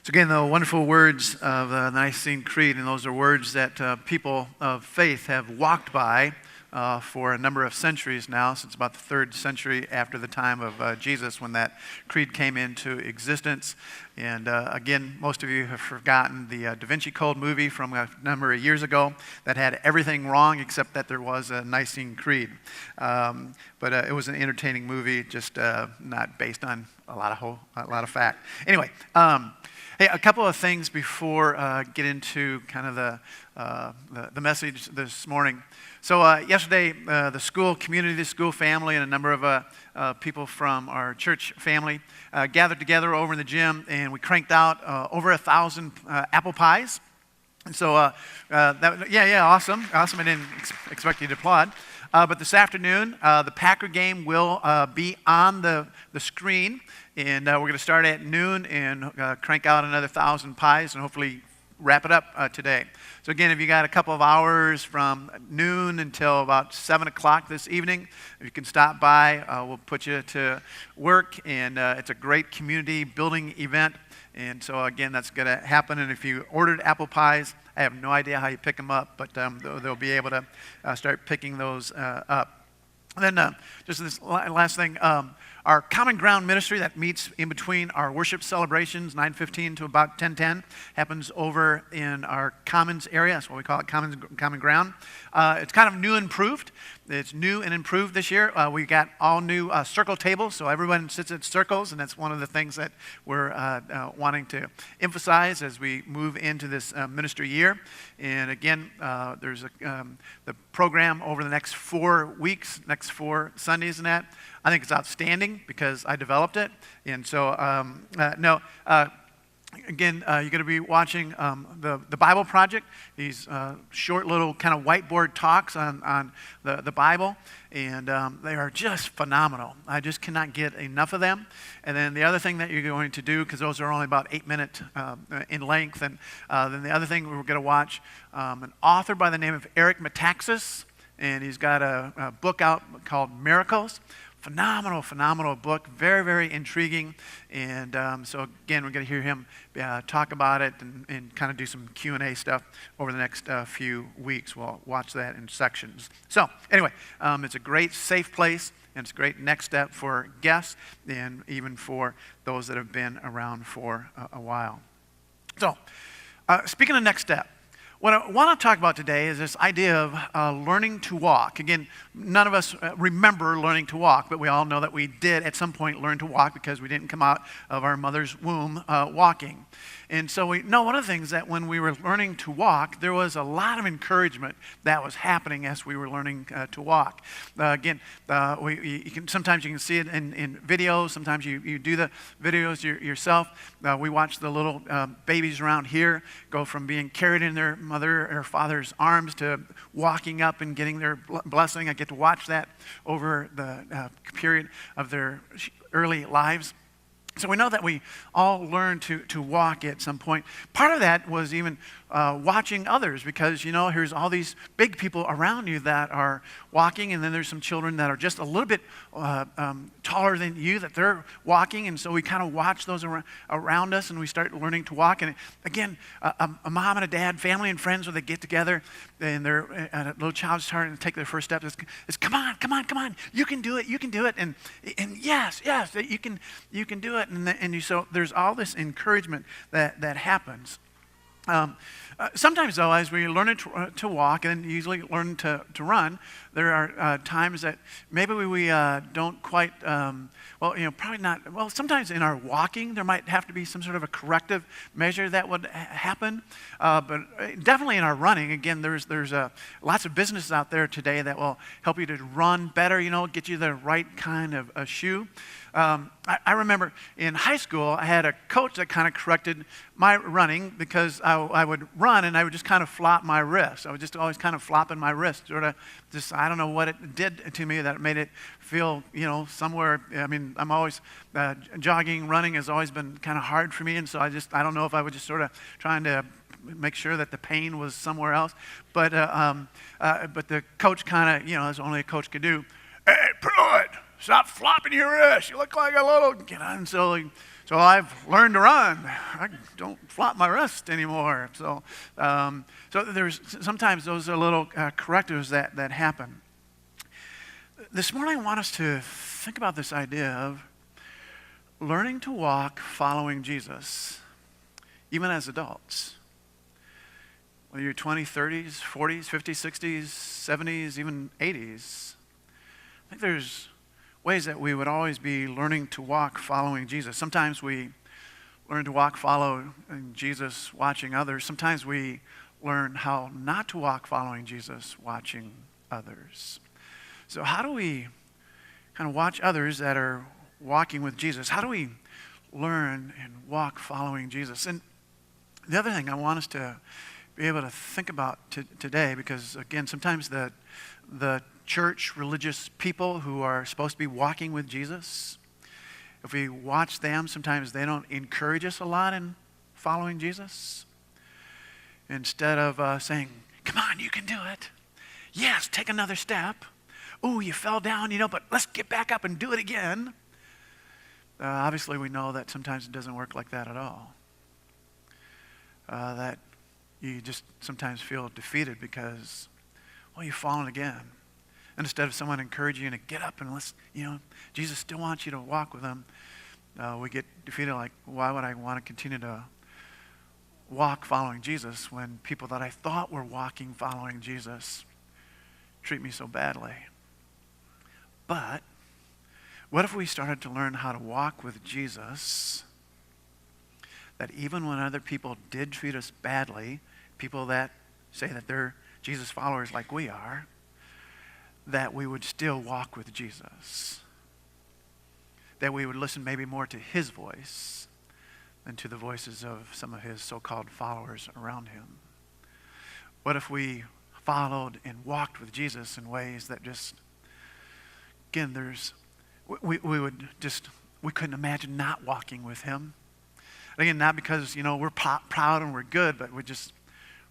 So again, the wonderful words of the Nicene Creed, and those are words that people of faith have walked by for a number of centuries now, since about the 3rd century after the time of Jesus when that creed came into existence. And again, most of you have forgotten the Da Vinci Code movie from a number of years ago that had everything wrong except that there was a Nicene Creed. But it was an entertaining movie, just not based on a lot of fact. Anyway. Hey, a couple of things before get into kind of the message this morning. So yesterday, the school community, the school family, and a number of people from our church family gathered together over in the gym, and we cranked out over 1,000 apple pies. And so, awesome. I didn't expect you to applaud. But this afternoon, the Packer game will be on the screen, and we're going to start at noon and crank out another 1,000 pies and hopefully wrap it up today. So again, if you got a couple of hours from noon until about 7 o'clock this evening, if you can stop by, we'll put you to work, and it's a great community building event. And so again, that's going to happen. And if you ordered apple pies, I have no idea how you pick them up, but they'll be able to start picking those up. And then just this last thing, our Common Ground ministry that meets in between our worship celebrations, 9:15 to about 10:10, happens over in our Commons area. That's what we call it, Common Ground. It's kind of new and improved. It's new and improved this year. We got all new circle tables, so everyone sits at circles, and that's one of the things that we're wanting to emphasize as we move into this ministry year. And again, there's the program over the next 4 weeks, next 4 Sundays and that. I think it's outstanding because I developed it. And so, again, you're going to be watching the Bible Project, these short little kind of whiteboard talks on the Bible, and they are just phenomenal. I just cannot get enough of them. And then the other thing that you're going to do, because those are only about 8 minutes in length, and then the other thing we're going to watch, an author by the name of Eric Metaxas, and he's got a book out called Miracles. Phenomenal book, very, very intriguing. And so again, we're going to hear him talk about it and kind of do some Q&A stuff over the next few weeks. We'll watch that in sections. So anyway, it's a great, safe place, and it's a great next step for guests and even for those that have been around for a while. So speaking of next step, what I want to talk about today is this idea of learning to walk. Again, none of us remember learning to walk, but we all know that we did at some point learn to walk because we didn't come out of our mother's womb walking. And so we know one of the things that when we were learning to walk, there was a lot of encouragement that was happening as we were learning to walk. Sometimes you can see it in videos. Sometimes you do the videos yourself. We watch the little babies around here go from being carried in their mother or father's arms to walking up and getting their blessing. I get to watch that over the period of their early lives. So we know that we all learn to walk at some point. Part of that was even watching others because, here's all these big people around you that are walking, and then there's some children that are just a little bit taller than you that they're walking, and so we kind of watch those around us, and we start learning to walk. And again, a mom and a dad, family and friends, when they get together, and a little child's starting to take their first steps, it's come on, you can do it, and yes, you can do it. So there's all this encouragement that happens. Sometimes, though, as we learn to walk and usually learn to run, there are times that maybe we don't quite, probably not. Well, sometimes in our walking, there might have to be some sort of a corrective measure that would happen. But definitely in our running, again, there's lots of businesses out there today that will help you to run better, get you the right kind of a shoe. I remember in high school, I had a coach that kind of corrected my running because I would run and I would just kind of flop my wrist. I was just always kind of flopping my wrist, sort of just, I don't know what it did to me that made it feel, somewhere. I mean, I'm always, jogging, running has always been kind of hard for me. And so I don't know if I was just sort of trying to make sure that the pain was somewhere else. But the coach kind of, as only a coach could do, "Hey, Pruitt, stop flopping your wrist. You look like a little," and so he So I've learned to run. I don't flop my wrist anymore. So there's sometimes those are little correctives that happen. This morning I want us to think about this idea of learning to walk following Jesus, even as adults. Whether you're 20s, 30s, 40s, 50s, 60s, 70s, even 80s, I think there's ways that we would always be learning to walk following Jesus. Sometimes we learn to walk following Jesus watching others. Sometimes we learn how not to walk following Jesus watching others. So how do we kind of watch others that are walking with Jesus? How do we learn and walk following Jesus? And the other thing I want us to be able to think about today, because again, sometimes the church, religious people who are supposed to be walking with Jesus, if we watch them, sometimes they don't encourage us a lot in following Jesus. Instead of saying, come on, you can do it. Yes, take another step. Oh, you fell down, but let's get back up and do it again. Obviously, we know that sometimes it doesn't work like that at all. That you just sometimes feel defeated because, well, you've fallen again. And instead of someone encouraging you to get up and Jesus still wants you to walk with him, we get defeated like, why would I want to continue to walk following Jesus when people that I thought were walking following Jesus treat me so badly? But what if we started to learn how to walk with Jesus, that even when other people did treat us badly, people that say that they're Jesus followers like we are, that we would still walk with Jesus? That we would listen maybe more to his voice than to the voices of some of his so-called followers around him? What if we followed and walked with Jesus in ways that just, again, we couldn't imagine not walking with him. Again, not because, we're proud and we're good, but we're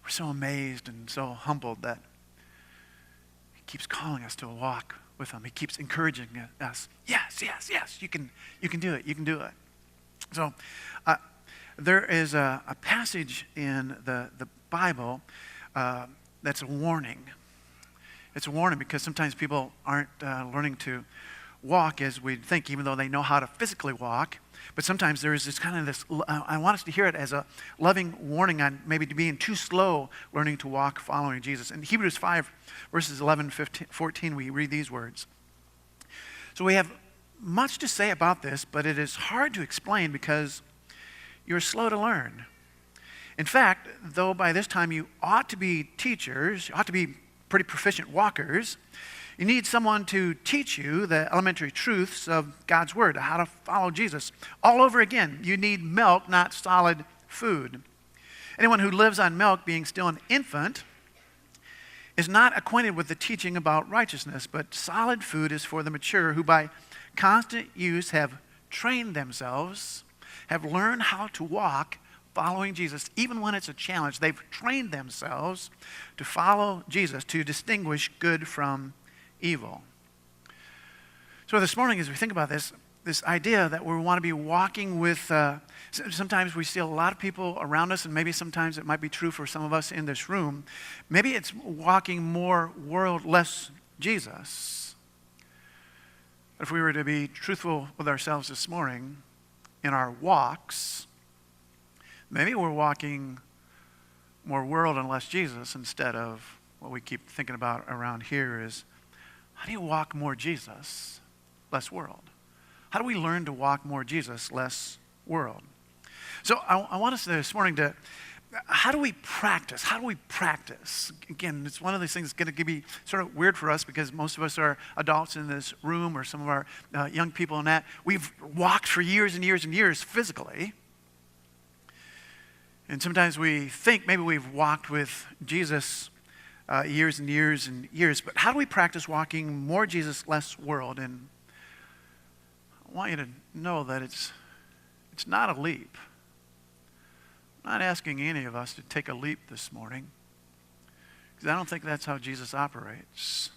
so amazed and so humbled that he keeps calling us to walk with him. He keeps encouraging us. Yes, you can do it. You can do it. So there is a passage in the Bible that's a warning. It's a warning because sometimes people aren't learning to walk as we'd think, even though they know how to physically walk. But sometimes there is I want us to hear it as a loving warning on maybe being too slow learning to walk following Jesus. In Hebrews 5, verses 11, 15, 14, we read these words. So we have much to say about this, but it is hard to explain because you're slow to learn. In fact, though by this time you ought to be teachers, you ought to be pretty proficient walkers, you need someone to teach you the elementary truths of God's Word, how to follow Jesus. All over again, you need milk, not solid food. Anyone who lives on milk, being still an infant, is not acquainted with the teaching about righteousness, but solid food is for the mature, who by constant use have trained themselves, have learned how to walk following Jesus, even when it's a challenge. They've trained themselves to follow Jesus, to distinguish good from evil. So this morning, as we think about this idea that we want to be walking with, sometimes we see a lot of people around us, and maybe sometimes it might be true for some of us in this room, maybe it's walking more world, less Jesus. If we were to be truthful with ourselves this morning in our walks, maybe we're walking more world and less Jesus, instead of what we keep thinking about around here is, how do you walk more Jesus, less world? How do we learn to walk more Jesus, less world? So I want us this morning to, how do we practice? How do we practice? Again, it's one of those things that's going to be sort of weird for us because most of us are adults in this room, or some of our young people in that. We've walked for years and years and years physically. And sometimes we think maybe we've walked with Jesus years and years and years. But how do we practice walking more Jesus, less world? And I want you to know that it's not a leap. I'm not asking any of us to take a leap this morning, because I don't think that's how Jesus operates.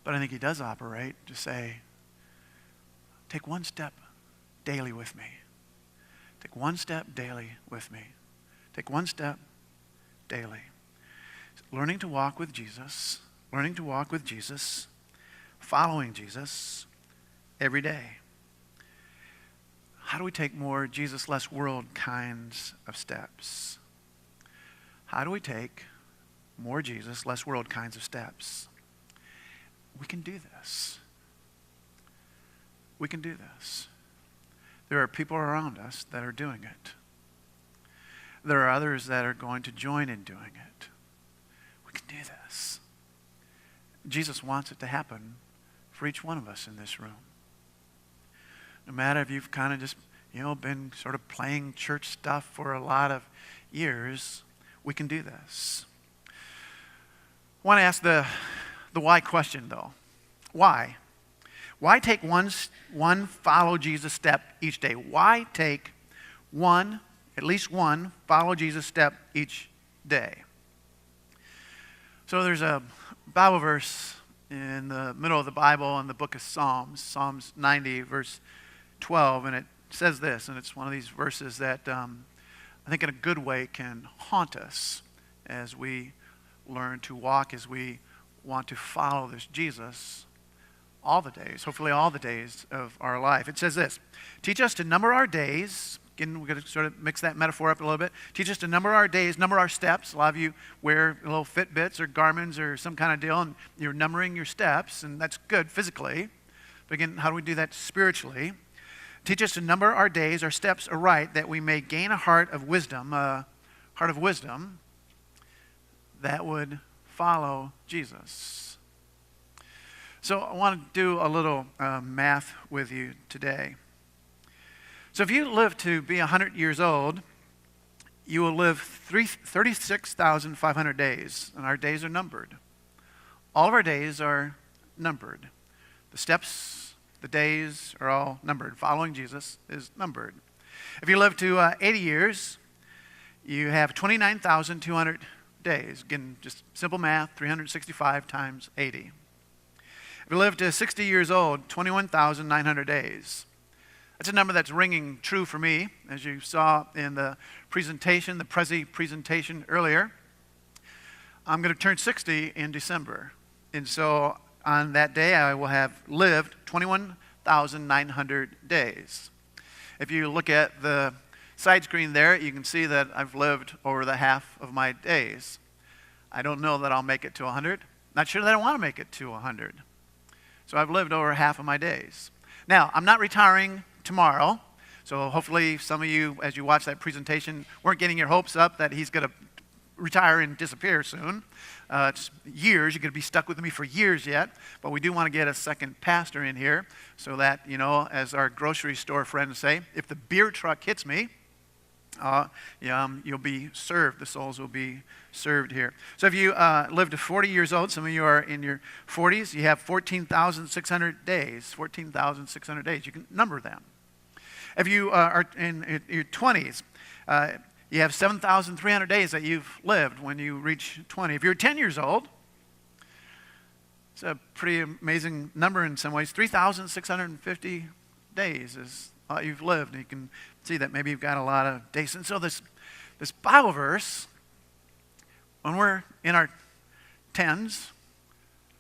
But I think he does operate to say, take one step daily with me. Take one step daily with me. Take one step daily. Learning to walk with Jesus, following Jesus every day. How do we take more Jesus, less world kinds of steps? How do we take more Jesus, less world kinds of steps? We can do this. We can do this. There are people around us that are doing it. There are others that are going to join in doing it. We can do this. Jesus wants it to happen for each one of us in this room. No matter if you've kind of just, been sort of playing church stuff for a lot of years, we can do this. I want to ask the why question, though. Why? Why take one follow Jesus step each day? Why take at least one follow Jesus step each day? So there's a Bible verse in the middle of the Bible in the book of Psalms, Psalms 90, verse 12, and it says this, and it's one of these verses that I think in a good way can haunt us as we learn to walk, as we want to follow this Jesus all the days, hopefully all the days of our life. It says this: teach us to number our days. Again, we're going to sort of mix that metaphor up a little bit. Teach us to number our days, number our steps. A lot of you wear little Fitbits or Garmin's or some kind of deal, and you're numbering your steps, and that's good physically. But again, how do we do that spiritually? Teach us to number our days, our steps aright, that we may gain a heart of wisdom that would follow Jesus. So I want to do a little math with you today. So if you live to be 100 years old, you will live 36,500 days, and our days are numbered. All of our days are numbered. The steps, the days are all numbered. Following Jesus is numbered. If you live to 80 years, you have 29,200 days. Again, just simple math, 365 times 80. If you live to 60 years old, 21,900 days. That's a number that's ringing true for me, as you saw in the presentation, the Prezi presentation earlier. I'm going to turn 60 in December. And so on that day, I will have lived 21,900 days. If you look at the side screen there, you can see that I've lived over the half of my days. I don't know that I'll make it to 100. Not sure that I want to make it to 100. So I've lived over half of my days. Now, I'm not retiring tomorrow, so hopefully some of you, as you watch that presentation, weren't getting your hopes up that he's going to retire and disappear soon. It's years. You're going to be stuck with me for years yet, but we do want to get a second pastor in here so that, as our grocery store friends say, if the beer truck hits me, you'll be served. The souls will be served here. So if you live to 40 years old, some of you are in your 40s, you have 14,600 days. 14,600 days. You can number them. If you are in your 20s, you have 7,300 days that you've lived when you reach 20. If you're 10 years old, it's a pretty amazing number in some ways. 3,650 days is all you've lived. And you can see that maybe you've got a lot of days. And so this Bible verse, when we're in our 10s,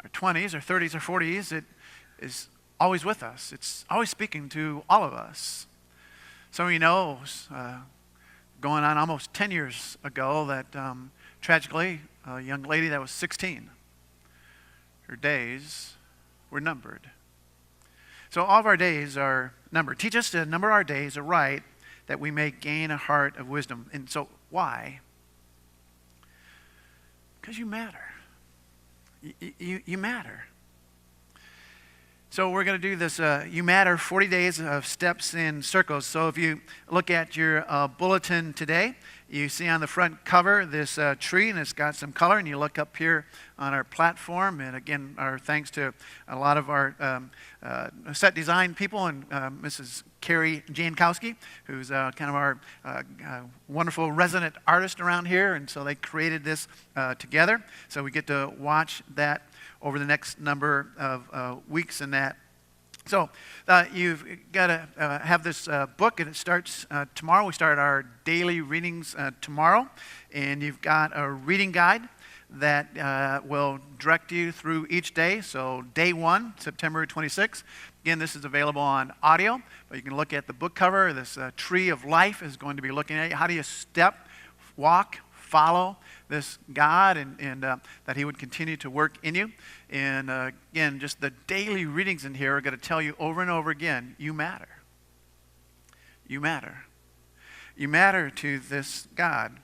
our 20s, our 30s, our 40s, it is always with us. It's always speaking to all of us. Some of you know, going on almost 10 years ago, that tragically, a young lady that was 16, her days were numbered. So all of our days are numbered. Teach us to number our days aright, that we may gain a heart of wisdom. And so why? Because you matter. You matter. So we're going to do this You Matter 40 days of steps in circles. So if you look at your bulletin today, you see on the front cover this tree, and it's got some color, and you look up here on our platform, and again, our thanks to a lot of our set design people, and Mrs. Carrie Jankowski, who's kind of our wonderful resident artist around here, and so they created this together. So we get to watch that over the next number of weeks in that So you've got to have this book, and it starts tomorrow. We start our daily readings tomorrow, and you've got a reading guide that will direct you through each day. So day 1, September 26th. Again, this is available on audio, but you can look at the book cover. This tree of life is going to be looking at you. How do you step, walk, follow this God, and that He would continue to work in you. And again, just the daily readings in here are going to tell you over and over again, you matter. You matter. You matter to this God.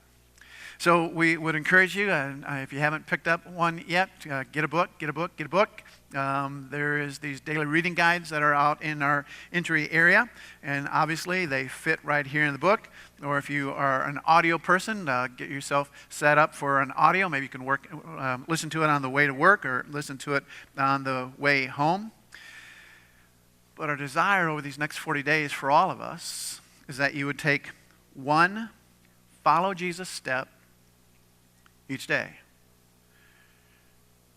So we would encourage you, if you haven't picked up one yet, get a book, get a book, get a book. There is these daily reading guides that are out in our entry area, and obviously they fit right here in the book. Or if you are an audio person, get yourself set up for an audio. Maybe you can listen to it on the way to work or listen to it on the way home. But our desire over these next 40 days for all of us is that you would take one follow Jesus step each day.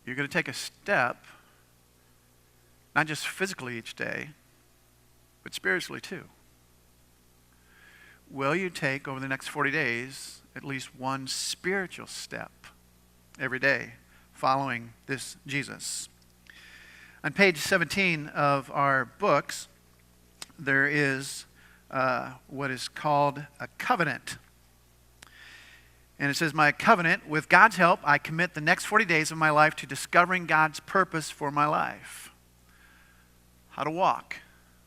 You're going to take a step, not just physically each day, but spiritually too. Will you take over the next 40 days at least one spiritual step every day following this Jesus? On page 17 of our books, there is what is called a covenant. And it says, my covenant, with God's help, I commit the next 40 days of my life to discovering God's purpose for my life. How to walk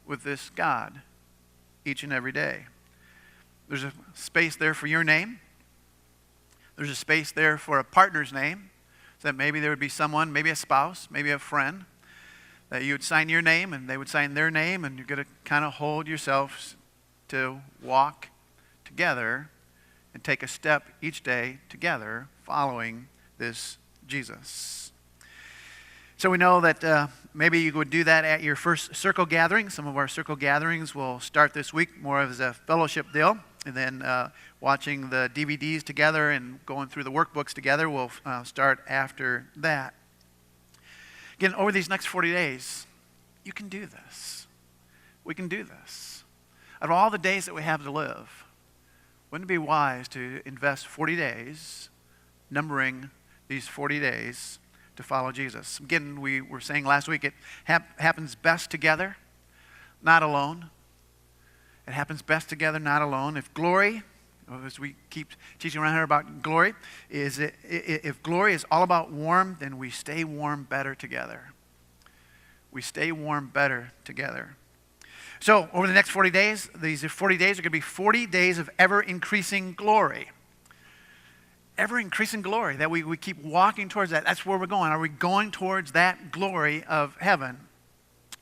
with this God each and every day. There's a space there for your name. There's a space there for a partner's name. So that maybe there would be someone, maybe a spouse, maybe a friend, that you would sign your name and they would sign their name, and you're going to kind of hold yourselves to walk together and take a step each day together following this Jesus. So we know that maybe you would do that at your first circle gathering. Some of our circle gatherings will start this week more as a fellowship deal. And then watching the DVDs together and going through the workbooks together will start after that. Again, over these next 40 days, you can do this. We can do this. Out of all the days that we have to live, wouldn't it be wise to invest 40 days, numbering these 40 days, to follow Jesus? Again, we were saying last week, it happens best together, not alone. It happens best together, not alone. If glory, as we keep teaching around here about glory, if glory is all about warm, then we stay warm better together. We stay warm better together. So over the next 40 days, these 40 days are going to be 40 days of ever-increasing glory. Ever-increasing glory, that we keep walking towards that. That's where we're going. Are we going towards that glory of heaven?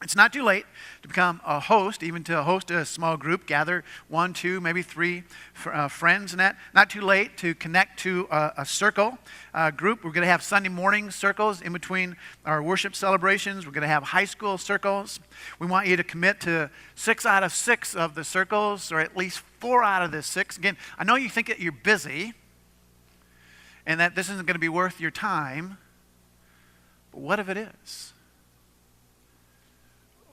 It's not too late to become a host, even to host a small group, gather 1, 2, maybe 3 friends and that. Not too late to connect to a circle group. We're going to have Sunday morning circles in between our worship celebrations. We're going to have high school circles. We want you to commit to 6 out of 6 of the circles, or at least 4 out of the 6. Again, I know you think that you're busy and that this isn't going to be worth your time, but what if it is?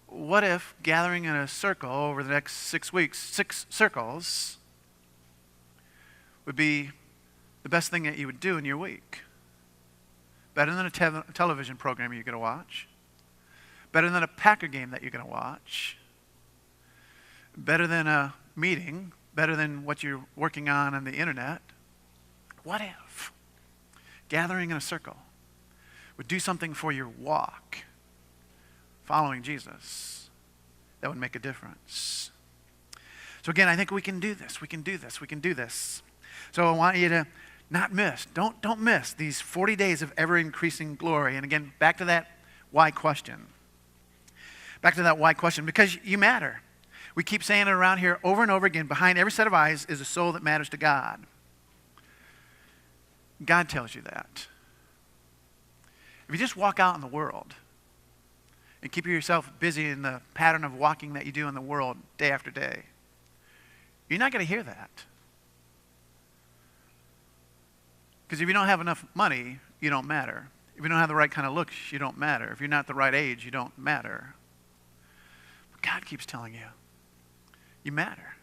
What if gathering in a circle over the next 6 weeks, 6 circles, would be the best thing that you would do in your week? Better than a television program you're going to watch. Better than a Packer game that you're going to watch. Better than a meeting. Better than what you're working on the internet. What if gathering in a circle would do something for your walk? Following Jesus, that would make a difference. So again, I think we can do this. We can do this. We can do this. So I want you to not miss. Don't miss these 40 days of ever-increasing glory. And again, back to that why question. Back to that why question. Because you matter. We keep saying it around here over and over again. Behind every set of eyes is a soul that matters to God. God tells you that. If you just walk out in the world and keep yourself busy in the pattern of walking that you do in the world day after day, you're not going to hear that. Because if you don't have enough money, you don't matter. If you don't have the right kind of looks, you don't matter. If you're not the right age, you don't matter. God keeps telling you, you matter.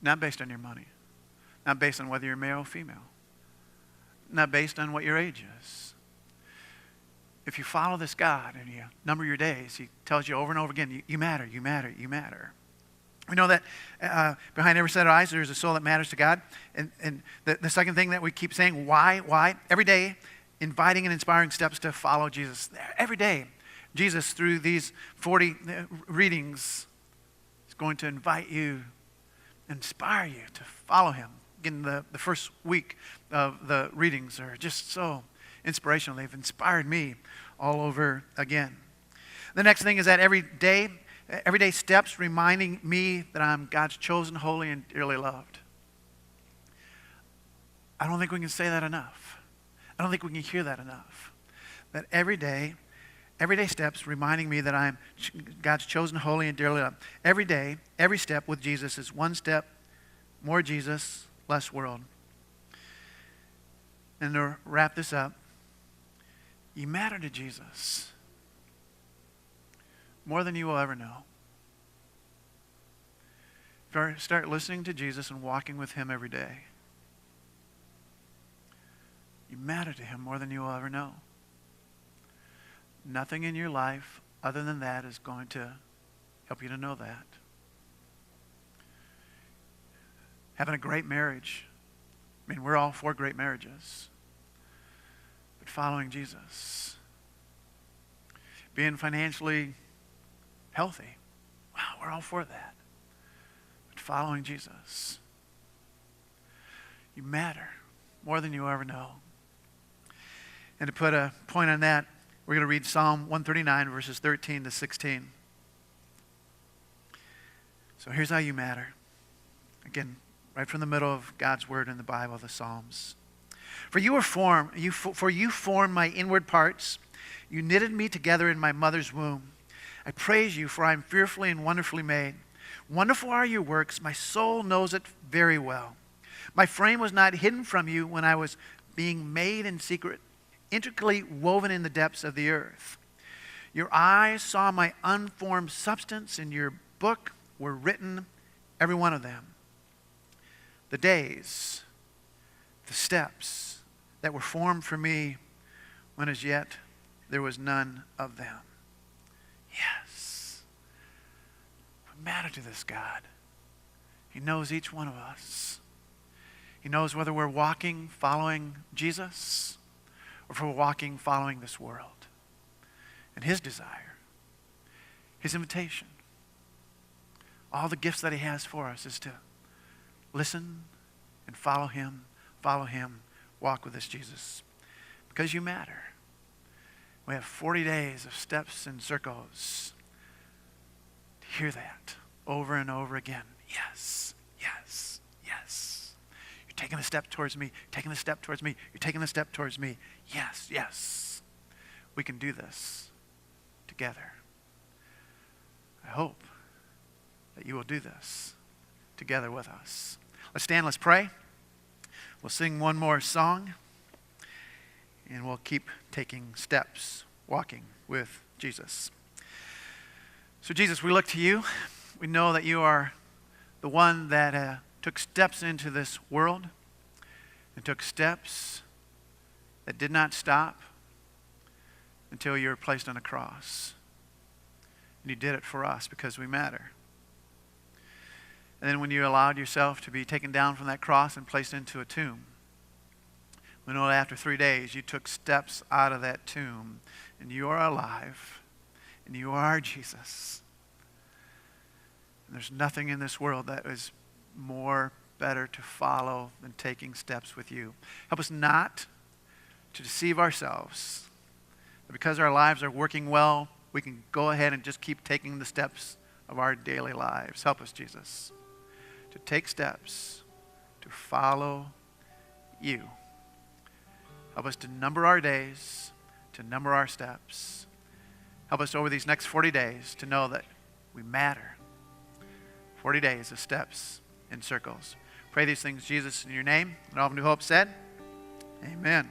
Not based on your money. Not based on whether you're male or female. Not based on what your age is. If you follow this God and you number your days, he tells you over and over again, you matter, you matter, you matter. We know that behind every set of eyes, there's a soul that matters to God. And the second thing that we keep saying, why? Every day, inviting and inspiring steps to follow Jesus. Every day, Jesus, through these 40 readings, is going to invite you, inspire you to follow him. Again, the first week of the readings are just so inspirational. They've inspired me all over again. The next thing is that everyday steps reminding me that I'm God's chosen, holy, and dearly loved. I don't think we can say that enough. I don't think we can hear that enough. That everyday steps reminding me that I'm God's chosen, holy, and dearly loved. Every day, every step with Jesus is one step more Jesus, less world. And to wrap this up, you matter to Jesus more than you will ever know. If you start listening to Jesus and walking with him every day, you matter to him more than you will ever know. Nothing in your life other than that is going to help you to know that. Having a great marriage. I mean, we're all for great marriages. But following Jesus. Being financially healthy. Wow, we're all for that. But following Jesus. You matter more than you ever know. And to put a point on that, we're going to read Psalm 139, verses 13 to 16. So here's how you matter. Again, right from the middle of God's word in the Bible, the Psalms. For you formed my inward parts. You knitted me together in my mother's womb. I praise you, for I am fearfully and wonderfully made. Wonderful are your works. My soul knows it very well. My frame was not hidden from you when I was being made in secret, intricately woven in the depths of the earth. Your eyes saw my unformed substance. In your book were written, every one of them. The days, the steps that were formed for me when as yet there was none of them. Yes. We matter to this God. He knows each one of us. He knows whether we're walking, following Jesus, or if we're walking, following this world. And his desire, his invitation, all the gifts that he has for us is to listen and follow him, walk with this Jesus. Because you matter. We have 40 days of steps and circles. To hear that over and over again. Yes, yes, yes. You're taking a step towards me, taking a step towards me, you're taking a step towards me. Yes, yes. We can do this together. I hope that you will do this together with us. Let's stand, let's pray. We'll sing one more song, and we'll keep taking steps, walking with Jesus. So Jesus, we look to you. We know that you are the one that took steps into this world and took steps that did not stop until you were placed on a cross. And you did it for us because we matter. And then when you allowed yourself to be taken down from that cross and placed into a tomb, we know that after 3 days you took steps out of that tomb and you are alive and you are Jesus. And there's nothing in this world that is more better to follow than taking steps with you. Help us not to deceive ourselves. Because our lives are working well, we can go ahead and just keep taking the steps of our daily lives. Help us, Jesus, to take steps to follow you. Help us to number our days, to number our steps. Help us over these next 40 days to know that we matter. 40 days of steps in circles. Pray these things, Jesus, in your name. And all of New Hope said, amen.